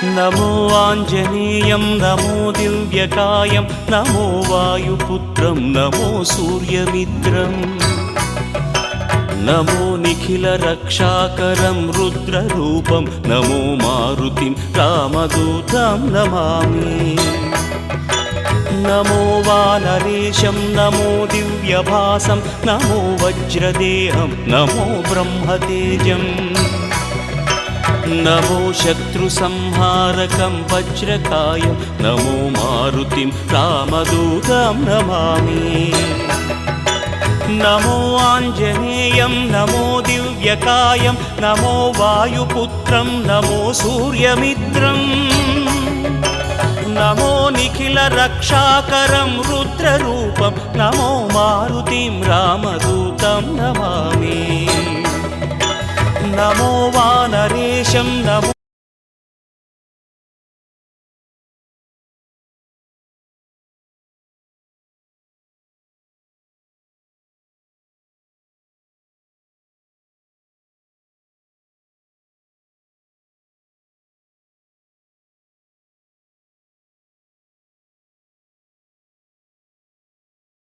नमो आञ्जनेयं नमो दिव्यकायं नमो वायुपुत्रं नमो सूर्यमित्रम् नमो निखिलरक्षाकरं रुद्ररूपं नमो मारुतिं रामदूतं Namami नमो वानरेशं नमो दिव्यभासं नमो वज्रदेहं नमो ब्रह्मतेजम् नमो शत्रुसंहारकं वज्रकायं नमो मारुतिं रामदूतं Namami नमो आञ्जनेयं नमो दिव्यकायं नमो वायुपुत्रं नमो सूर्यमित्रम् नमो निखिलरक्षाकरं रुद्ररूपं नमो मारुतिं रामदूतं Namami नमो वानरेशं नमो